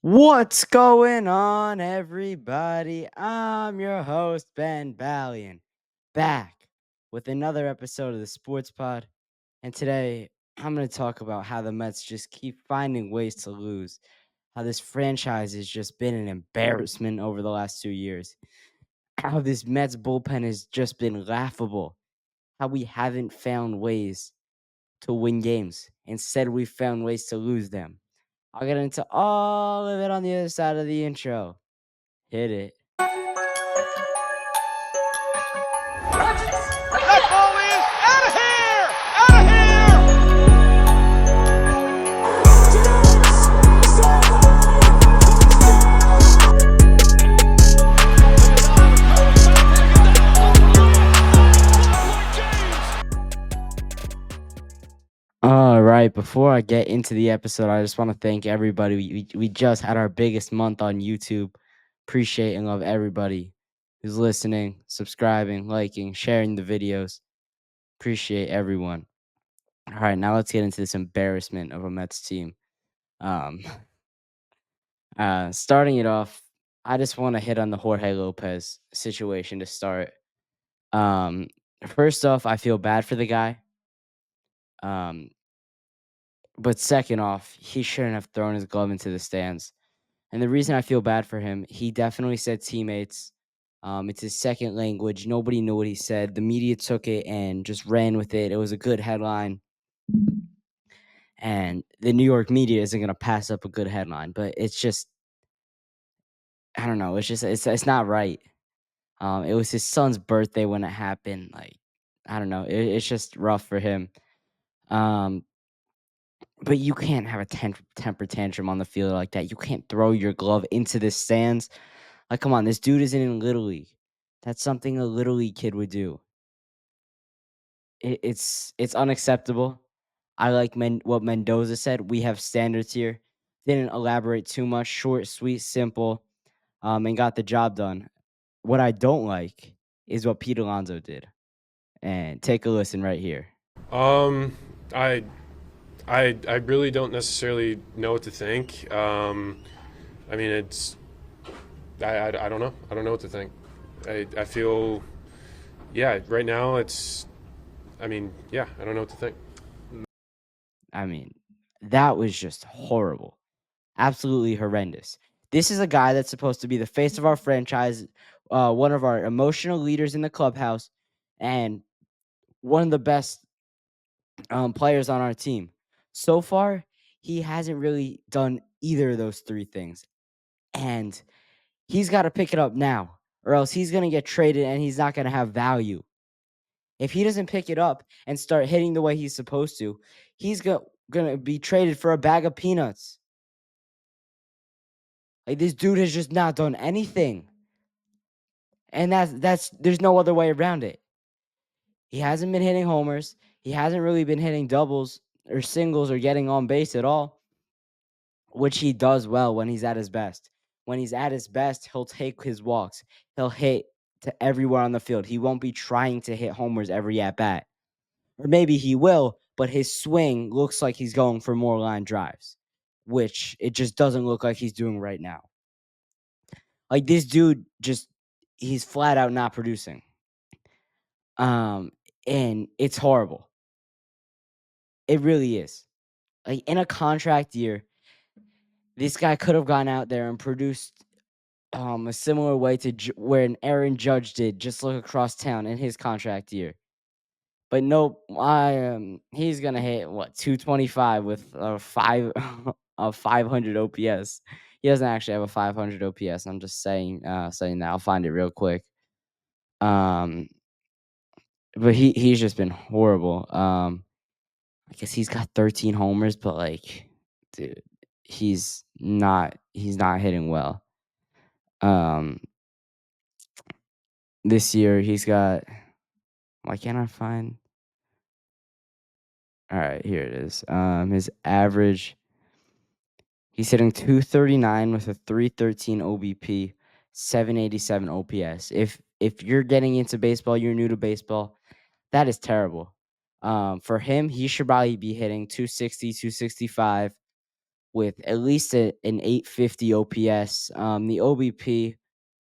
What's going on, everybody? I'm your host, Ben Ballion, back with another episode of the Sports Pod. And today, I'm going to talk about how the Mets just keep finding ways to lose, how this franchise has just been an embarrassment over the last 2 years, how this Mets bullpen has just been laughable, how we haven't found ways to win games. Instead, we've found ways to lose them. I'll get into all of it on the other side of the intro. Hit it. That ball is out of here! Out of here! All right, before I get into the episode, I just want to thank everybody. We just had our biggest month on YouTube. Appreciate and love everybody who's listening, subscribing, liking, sharing the videos. Appreciate everyone. All right, now let's get into this embarrassment of a Mets team. Um, Starting it off, I just want to hit on the Jorge Lopez situation to start. Um, First off, I feel bad for the guy. Um, but second off, he shouldn't have thrown his glove into the stands. And the reason I feel bad for him, he definitely said teammates. It's his second language. Nobody knew what he said. The media took it and just ran with it. It was a good headline. And the New York media isn't going to pass up a good headline, but it's just, I don't know. It's not right. It was his son's birthday when it happened. Like, I don't know. It's just rough for him. Um, but you can't have a temper tantrum on the field like that. You can't throw your glove into the stands. Like, come on, this dude isn't in Little League. That's something a Little League kid would do. It's unacceptable. I like what Mendoza said. We have standards here. Didn't elaborate too much. Short, sweet, simple, and got the job done. What I don't like is what Pete Alonso did. And take a listen right here. Um, I, I really don't necessarily know what to think. I mean, I don't know. I don't know what to think. I feel, yeah, right now I mean, yeah, I don't know what to think. I mean, that was just horrible. Absolutely horrendous. This is a guy that's supposed to be the face of our franchise, one of our emotional leaders in the clubhouse, and one of the best players on our team. So far, he hasn't really done either of those three things. And he's got to pick it up now, or else he's going to get traded and he's not going to have value. If he doesn't pick it up and start hitting the way he's supposed to, he's going to be traded for a bag of peanuts. Like, this dude has just not done anything. And that's there's no other way around it. He hasn't been hitting homers. He hasn't really been hitting doubles or singles or getting on base at all, which he does well when he's at his best. When he's at his best, he'll take his walks. He'll hit to everywhere on the field. He won't be trying to hit homers every at bat. Or maybe he will, but his swing looks like he's going for more line drives, which it just doesn't look like he's doing right now. Like, this dude he's flat out not producing. And it's horrible. It really is. Like, in a contract year, this guy could have gone out there and produced a similar way to where an Aaron Judge did, just look across town in his contract year. But nope, he's gonna hit what 225 with a 500 OPS. He doesn't actually have a 500 OPS. I'm just saying that. I'll find it real quick. Um, but he's just been horrible. I guess he's got 13 homers, but like, dude, he's not hitting well. Um, this year he's got. Why can't I find? All right, here it is. His average. He's hitting 239 with a 313 OBP, 787 OPS. If you're getting into baseball, you're new to baseball, that is terrible. For him, he should probably be hitting 260, 265. with at least an 850 OPS. The OBP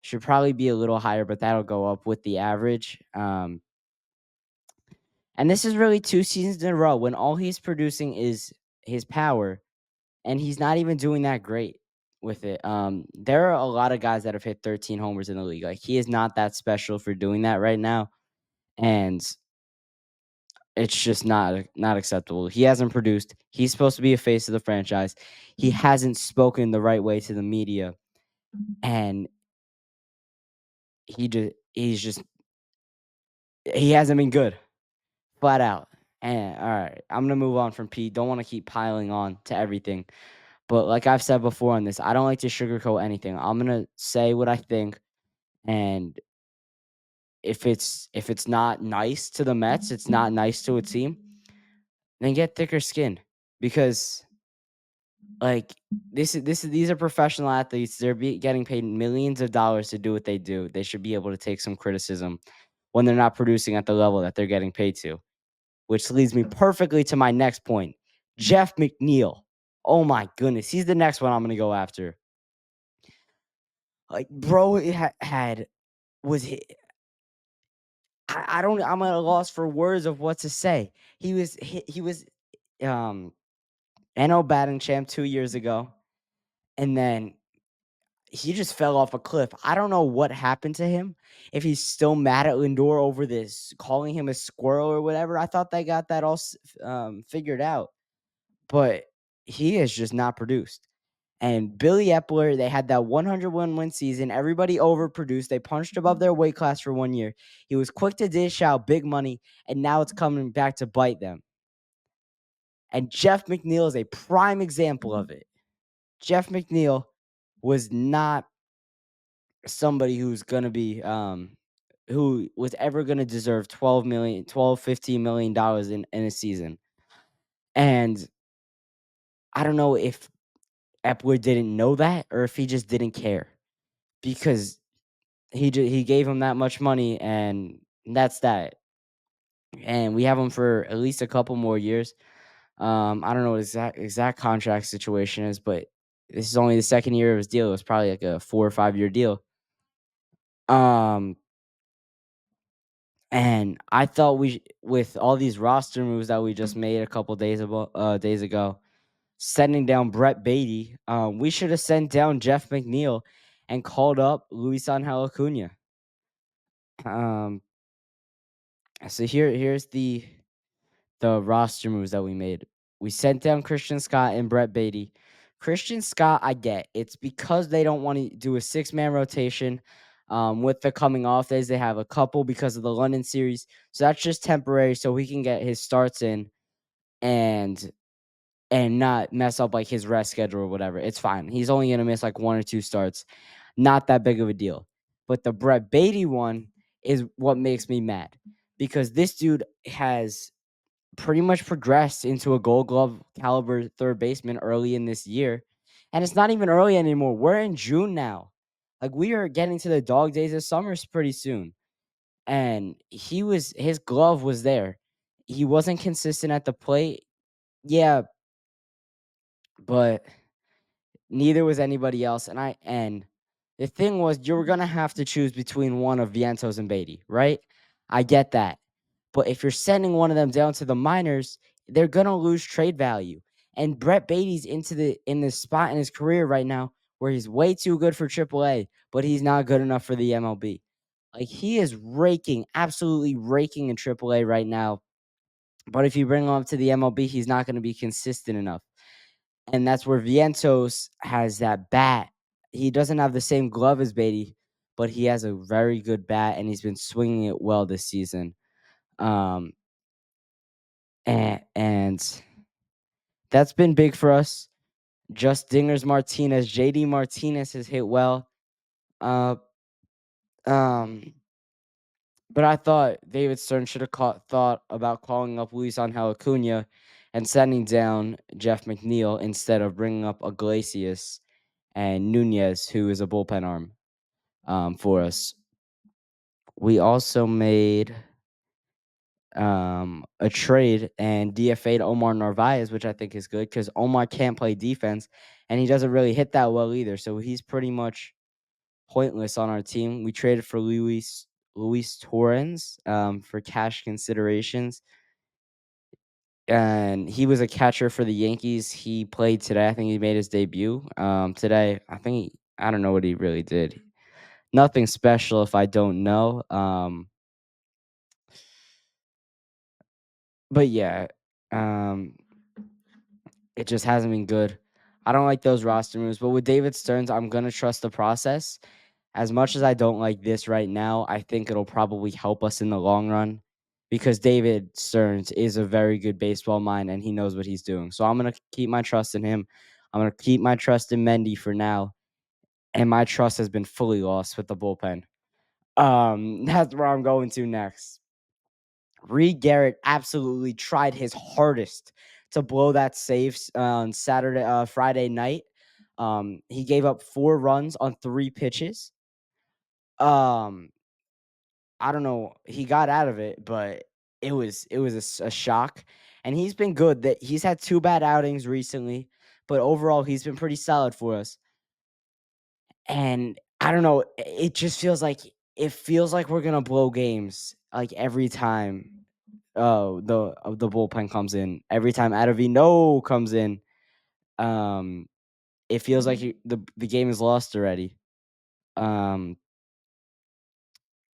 should probably be a little higher, but that'll go up with the average. And this is really 2 seasons in a row when all he's producing is his power, and he's not even doing that great with it. There are a lot of guys that have hit 13 homers in the league. Like, he is not that special for doing that right now, and it's just not acceptable. He hasn't produced. He's supposed to be a face of the franchise. He hasn't spoken the right way to the media, and he hasn't been good, flat out. And all right, I'm gonna move on from Pete. Don't want to keep piling on to everything, but like I've said before on this, I don't like to sugarcoat anything. I'm gonna say what I think, and if it's not nice to the Mets, it's not nice to a team, then get thicker skin because like these are professional athletes. They're getting paid millions of dollars to do what they do. They should be able to take some criticism when they're not producing at the level that they're getting paid to. Which leads me perfectly to my next point. Jeff McNeil. Oh my goodness, he's the next one I'm gonna go after. Like, bro, it had was he, I don't. I'm at a loss for words of what to say. He was um NL batting champ 2 years ago, and then he just fell off a cliff. I don't know what happened to him. If he's still mad at Lindor over this, calling him a squirrel or whatever. I thought they got that all figured out, but he has just not produced. And Billy Epler, they had that 101 win season. Everybody overproduced. They punched above their weight class for 1 year. He was quick to dish out big money, and now it's coming back to bite them. And Jeff McNeil is a prime example of it. Jeff McNeil was not somebody who's going to be who was ever going to deserve 15 million dollars in a season. And I don't know if Epler didn't know that or if he just didn't care because he gave him that much money and that's that. And we have him for at least a couple more years. I don't know what exact contract situation is, but this is only the second year of his deal. It was probably like a 4 or 5 year deal. Um, And I thought with all these roster moves that we just made a couple days ago, sending down Brett Beatty, we should have sent down Jeff McNeil and called up Luis Angel Acuna. Um, so here's the roster moves that we made. We sent down Christian Scott and Brett Beatty. Christian Scott, I get. It's because they don't want to do a 6-man rotation. With the coming off days, they have a couple because of the London series. So that's just temporary so he can get his starts in and not mess up like his rest schedule or whatever. It's fine. He's only going to miss like 1 or 2 starts. Not that big of a deal. But the Brett Beatty one is what makes me mad because this dude has pretty much progressed into a Gold Glove caliber third baseman early in this year. And it's not even early anymore. We're in June now. Like, we are getting to the dog days of summer pretty soon. And his glove was there. He wasn't consistent at the plate. Yeah, but neither was anybody else. And the thing was, you were gonna have to choose between one of Vientos and Beatty, right? I get that. But if you're sending one of them down to the minors, they're gonna lose trade value. And Brett Beatty's in this spot in his career right now where he's way too good for AAA, but he's not good enough for the MLB. Like, he is raking, absolutely raking in AAA right now. But if you bring him up to the MLB, he's not going to be consistent enough. And that's where Vientos has that bat. He doesn't have the same glove as Beatty, but he has a very good bat, and he's been swinging it well this season. Um, and that's been big for us. Just Dingers Martinez, JD Martinez has hit well. Uh, um, but I thought David Stern should have thought about calling up Luis Angel Acuna and sending down Jeff McNeil instead of bringing up Iglesias and Nunez, who is a bullpen arm for us. We also made a trade and DFA'd Omar Narvaez, which I think is good because Omar can't play defense and he doesn't really hit that well either. So he's pretty much pointless on our team. We traded for Luis Torrens for cash considerations. And he was a catcher for the Yankees. He played today. I think he made his debut today. I don't know what he really did. Nothing special if I don't know. But yeah, um, it just hasn't been good. I don't like those roster moves, but with David Stearns, I'm gonna trust the process. As much as I don't like this right now, I think it'll probably help us in the long run because David Stearns is a very good baseball mind and he knows what he's doing. So I'm gonna keep my trust in him. I'm gonna keep my trust in Mendy for now, and my trust has been fully lost with the bullpen. That's where I'm going to next. Reed Garrett absolutely tried his hardest to blow that save on Friday night. He gave up 4 runs on 3 pitches. Um, I don't know. He got out of it, but it was a shock. And he's been good. That he's had 2 bad outings recently, but overall he's been pretty solid for us. And I don't know. It feels like we're gonna blow games like every time. The bullpen comes in. Every time Adovino comes in, um, it feels like the game is lost already. Um,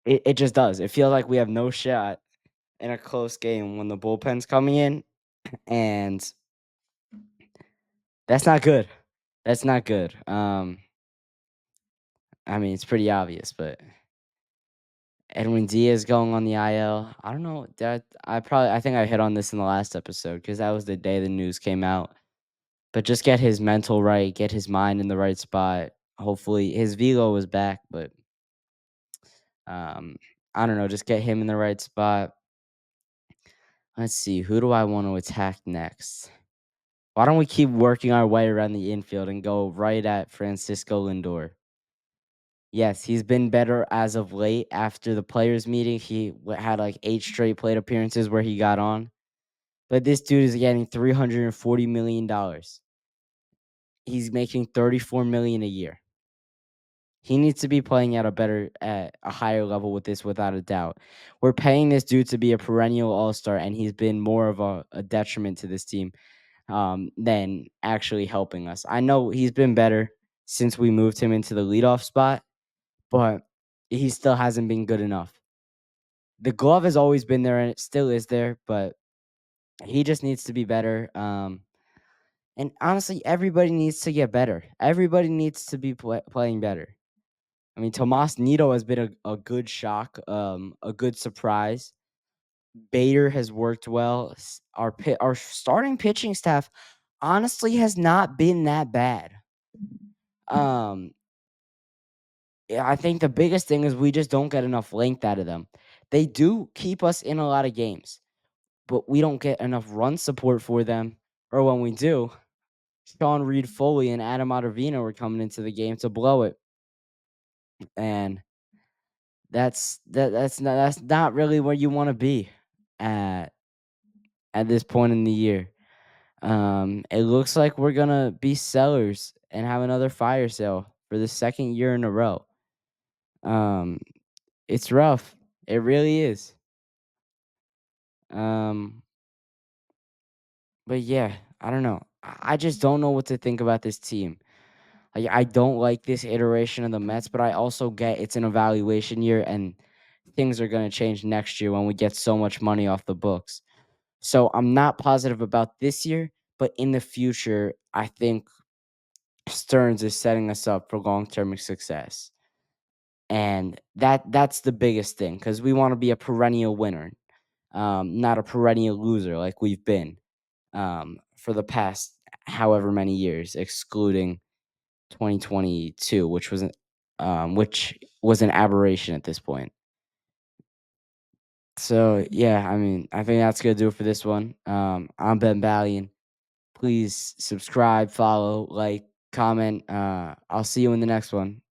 it just does. It feels like we have no shot in a close game when the bullpen's coming in, and that's not good. That's not good. I mean, it's pretty obvious, but Edwin Diaz going on the IL. I don't know. I think I hit on this in the last episode because that was the day the news came out. But just get his mental right, get his mind in the right spot. Hopefully, his velo was back, but um, I don't know. Just get him in the right spot. Let's see. Who do I want to attack next? Why don't we keep working our way around the infield and go right at Francisco Lindor? Yes, he's been better as of late. After the players' meeting, he had like 8 straight plate appearances where he got on. But this dude is getting $340 million. He's making $34 million a year. He needs to be playing at a higher level with this, without a doubt. We're paying this dude to be a perennial all-star, and he's been more of a detriment to this team than actually helping us. I know he's been better since we moved him into the leadoff spot, but he still hasn't been good enough. The glove has always been there, and it still is there, but he just needs to be better. And honestly, everybody needs to get better. Everybody needs to be playing better. I mean, Tomas Nido has been a good shock, a good surprise. Bader has worked well. Our starting pitching staff honestly has not been that bad. Um, yeah, I think the biggest thing is we just don't get enough length out of them. They do keep us in a lot of games, but we don't get enough run support for them. Or when we do, Sean Reed Foley and Adam Ottavino were coming into the game to blow it, and that's not really where you want to be at this point in the year. It looks like we're gonna be sellers and have another fire sale for the second year in a row. Um, it's rough. It really is. Um, but yeah, I don't know. I just don't know what to think about this team. I don't like this iteration of the Mets, but I also get it's an evaluation year and things are going to change next year when we get so much money off the books. So I'm not positive about this year, but in the future, I think Stearns is setting us up for long-term success. And that's the biggest thing because we want to be a perennial winner, not a perennial loser like we've been for the past however many years, excluding 2022, which was an aberration at this point. So yeah, I mean, I think that's gonna do it for this one. I'm Ben Ballion. Please subscribe, follow, like, comment. I'll see you in the next one.